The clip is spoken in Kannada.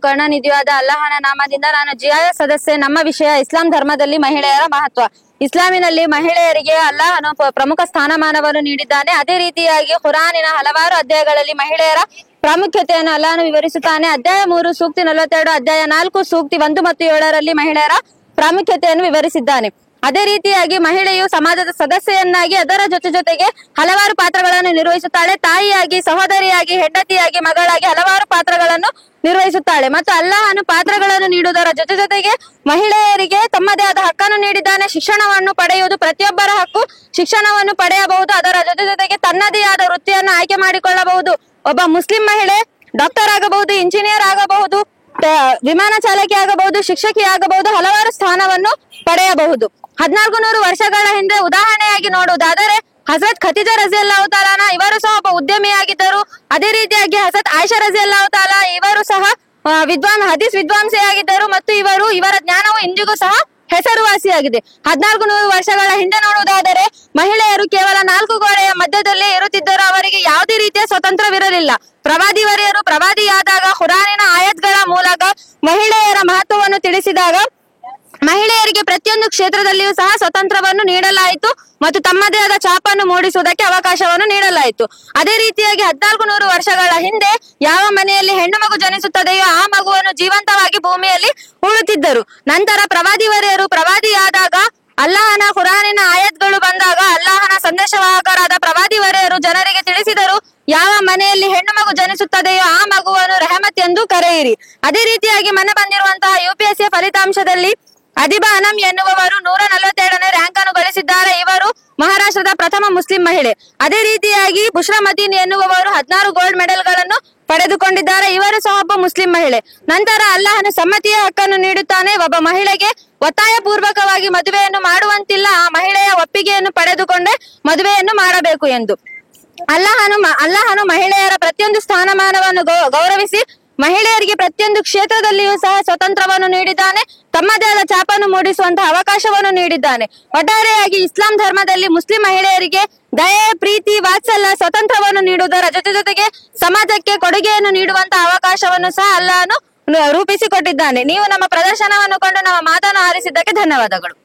ಕರುಣಾನಿಧಿಯಾದ ಅಲ್ಲಾಹನ ನಾಮದಿಂದ ನಾನು ಜಿಯಾಯ ಸದಸ್ಯೆ. ನಮ್ಮ ವಿಷಯ ಇಸ್ಲಾಂ ಧರ್ಮದಲ್ಲಿ ಮಹಿಳೆಯರ ಮಹತ್ವ. ಇಸ್ಲಾಮಿನಲ್ಲಿ ಮಹಿಳೆಯರಿಗೆ ಅಲ್ಲಾಹನು ಪ್ರಮುಖ ಸ್ಥಾನಮಾನವನ್ನು ನೀಡಿದ್ದಾನೆ. ಅದೇ ರೀತಿಯಾಗಿ ಖುರಾನಿನ ಹಲವಾರು ಅಧ್ಯಾಯಗಳಲ್ಲಿ ಮಹಿಳೆಯರ ಪ್ರಾಮುಖ್ಯತೆಯನ್ನು ಅಲ್ಲಾಹನು ವಿವರಿಸುತ್ತಾನೆ. ಅಧ್ಯಾಯ 3 ಸೂಕ್ತಿ 42, ಅಧ್ಯಾಯ 4 ಸೂಕ್ತಿ 1 ಮತ್ತು 7ರಲ್ಲಿ ಮಹಿಳೆಯರ ಪ್ರಾಮುಖ್ಯತೆಯನ್ನು ವಿವರಿಸಿದ್ದಾನೆ. ಅದೇ ರೀತಿಯಾಗಿ ಮಹಿಳೆಯು ಸಮಾಜದ ಸದಸ್ಯೆಯನ್ನಾಗಿ ಅದರ ಜೊತೆಗೆ ಹಲವಾರು ಪಾತ್ರಗಳನ್ನು ನಿರ್ವಹಿಸುತ್ತಾಳೆ. ತಾಯಿಯಾಗಿ, ಸಹೋದರಿಯಾಗಿ, ಹೆಂಡತಿಯಾಗಿ, ಮಗಳಾಗಿ ಹಲವಾರು ಪಾತ್ರಗಳನ್ನು ನಿರ್ವಹಿಸುತ್ತಾಳೆ. ಮತ್ತು ಅಲ್ಲಾಹನು ಪಾತ್ರಗಳನ್ನು ನೀಡುವುದರ ಜೊತೆಗೆ ಮಹಿಳೆಯರಿಗೆ ತಮ್ಮದೇ ಆದ ಹಕ್ಕನ್ನು ನೀಡಿದ್ದಾನೆ. ಶಿಕ್ಷಣವನ್ನು ಪಡೆಯುವುದು ಪ್ರತಿಯೊಬ್ಬರ ಹಕ್ಕು. ಶಿಕ್ಷಣವನ್ನು ಪಡೆಯಬಹುದು. ಅದರ ಜೊತೆಗೆ ತನ್ನದೇ ಆದ ವೃತ್ತಿಯನ್ನು ಆಯ್ಕೆ ಮಾಡಿಕೊಳ್ಳಬಹುದು. ಒಬ್ಬ ಮುಸ್ಲಿಂ ಮಹಿಳೆ ಡಾಕ್ಟರ್ ಆಗಬಹುದು, ಇಂಜಿನಿಯರ್ ಆಗಬಹುದು, ವಿಮಾನ ಚಾಲಕಿ ಆಗಬಹುದು, ಶಿಕ್ಷಕಿ ಆಗಬಹುದು, ಹಲವಾರು ಸ್ಥಾನವನ್ನು ಪಡೆಯಬಹುದು. 1400 ವರ್ಷಗಳ ಹಿಂದೆ ಉದಾಹರಣೆಯಾಗಿ ನೋಡುವುದಾದರೆ ಹಜರತ್ ಖದೀಜಾ ರಜಿಯಲ್ಲಾಹು ತಾಲಾ ಇವರು ಸಹ ಒಬ್ಬ ಉದ್ಯಮಿಯಾಗಿದ್ದರು. ಅದೇ ರೀತಿಯಾಗಿ ಹಜರತ್ ಆಯಿಷಾ ರಜಿಯಲ್ಲಾಹು ತಾಲಾ ಇವರು ಸಹ ಹದೀಸ್ ವಿದ್ವಾಂಸೆಯಾಗಿದ್ದರು ಮತ್ತು ಇವರ ಜ್ಞಾನವು ಇಂದಿಗೂ ಸಹ ಹೆಸರುವಾಸಿಯಾಗಿದೆ. 1400 ವರ್ಷಗಳ ಹಿಂದೆ ನೋಡುವುದಾದರೆ ಮಹಿಳೆಯರು ಕೇವಲ 4 ಗೋಡೆಯ ಮಧ್ಯದಲ್ಲಿ ಇರುತ್ತಿದ್ದರು. ಅವರಿಗೆ ಯಾವುದೇ ರೀತಿಯ ಸ್ವತಂತ್ರವಿರಲಿಲ್ಲ. ಪ್ರವಾದಿವರಿಯರು ಪ್ರವಾದಿಯಾದಾಗ ಖುರಾನಿನ ಆಯತ್ಗಳ ಮೂಲಕ ಮಹಿಳೆಯರ ಮಹತ್ವವನ್ನು ತಿಳಿಸಿದಾಗ ಮಹಿಳೆಯರಿಗೆ ಪ್ರತಿಯೊಂದು ಕ್ಷೇತ್ರದಲ್ಲಿಯೂ ಸಹ ಸ್ವತಂತ್ರವನ್ನು ನೀಡಲಾಯಿತು ಮತ್ತು ತಮ್ಮದೇ ಆದ ಛಾಪನ್ನು ಮೂಡಿಸುವುದಕ್ಕೆ ಅವಕಾಶವನ್ನು ನೀಡಲಾಯಿತು. ಅದೇ ರೀತಿಯಾಗಿ 1400 ವರ್ಷಗಳ ಹಿಂದೆ ಯಾವ ಮನೆಯಲ್ಲಿ ಹೆಣ್ಣು ಮಗು ಜನಿಸುತ್ತದೆಯೋ ಆ ಮಗುವನ್ನು ಜೀವಂತವಾಗಿ ಭೂಮಿಯಲ್ಲಿ ಉಳುತ್ತಿದ್ದರು. ನಂತರ ಪ್ರವಾದಿವರಿಯರು ಪ್ರವಾದಿಯಾದಾಗ ಅಲ್ಲಾಹನ ಖುರಾನಿನ ಆಯತ್ಗಳು ಬಂದಾಗ ಅಲ್ಲಾಹನ ಸಂದೇಶವಾಹಕರಾದ ಪ್ರವಾದಿವರಿಯರು ಜನರಿಗೆ ತಿಳಿಸಿದರು, ಯಾವ ಮನೆಯಲ್ಲಿ ಹೆಣ್ಣು ಮಗು ಜನಿಸುತ್ತದೆಯೋ ಆ ಮಗುವನ್ನು ರೆಹಮತ್ ಎಂದು ಕರೆಯಿರಿ. ಅದೇ ರೀತಿಯಾಗಿ ಮೊನ್ನೆ ಬಂದಿರುವಂತಹ UPSC ಫಲಿತಾಂಶದಲ್ಲಿ ಅದಿಬಾ ಅನಮ್ ಎನ್ನುವವರು 142ನೇ ರ್ಯಾಂಕ್ ಅನ್ನು ಗಳಿಸಿದ್ದಾರೆ. ಇವರು ಮಹಾರಾಷ್ಟ್ರದ ಪ್ರಥಮ ಮುಸ್ಲಿಂ ಮಹಿಳೆ. ಅದೇ ರೀತಿಯಾಗಿ ಬುಷ್ರಾ ಮದೀನ್ ಎನ್ನುವವರು 16 ಗೋಲ್ಡ್ ಮೆಡಲ್ಗಳನ್ನು ಪಡೆದುಕೊಂಡಿದ್ದಾರೆ. ಇವರು ಸಹ ಒಬ್ಬ ಮುಸ್ಲಿಂ ಮಹಿಳೆ. ನಂತರ ಅಲ್ಲಾಹನು ಸಮ್ಮತಿಯ ಹಕ್ಕನ್ನು ನೀಡುತ್ತಾನೆ. ಒಬ್ಬ ಮಹಿಳೆಗೆ ಒತ್ತಾಯ ಪೂರ್ವಕವಾಗಿ ಮದುವೆಯನ್ನು ಮಾಡುವಂತಿಲ್ಲ. ಆ ಮಹಿಳೆಯ ಒಪ್ಪಿಗೆಯನ್ನು ಪಡೆದುಕೊಂಡೇ ಮದುವೆಯನ್ನು ಮಾಡಬೇಕು ಎಂದು. ಅಲ್ಲಾಹನು ಮಹಿಳೆಯರ ಪ್ರತಿಯೊಂದು ಸ್ಥಾನಮಾನವನ್ನು ಗೌರವಿಸಿ ಮಹಿಳೆಯರಿಗೆ ಪ್ರತಿಯೊಂದು ಕ್ಷೇತ್ರದಲ್ಲಿಯೂ ಸಹ ಸ್ವತಂತ್ರವನ್ನು ನೀಡಿದ್ದಾನೆ. ತಮ್ಮದೇ ಆದ ಛಾಪನ್ನು ಮೂಡಿಸುವಂತಹ ಅವಕಾಶವನ್ನು ನೀಡಿದ್ದಾನೆ. ಒಟ್ಟಾರೆಯಾಗಿ ಇಸ್ಲಾಂ ಧರ್ಮದಲ್ಲಿ ಮುಸ್ಲಿಂ ಮಹಿಳೆಯರಿಗೆ ದಯೆ, ಪ್ರೀತಿ, ವಾತ್ಸಲ್ಯ, ಸ್ವತಂತ್ರವನ್ನು ನೀಡುವುದರ ಜೊತೆಗೆ ಸಮಾಜಕ್ಕೆ ಕೊಡುಗೆಯನ್ನು ನೀಡುವಂತಹ ಅವಕಾಶವನ್ನು ಸಹ ಅಲ್ಲಾಹನು ರೂಪಿಸಿಕೊಟ್ಟಿದ್ದಾನೆ. ನೀವು ನಮ್ಮ ಪ್ರದರ್ಶನವನ್ನು ಕಂಡು ನಮ್ಮ ಮಾತನ್ನು ಆರಿಸಿದ್ದಕ್ಕೆ ಧನ್ಯವಾದಗಳು.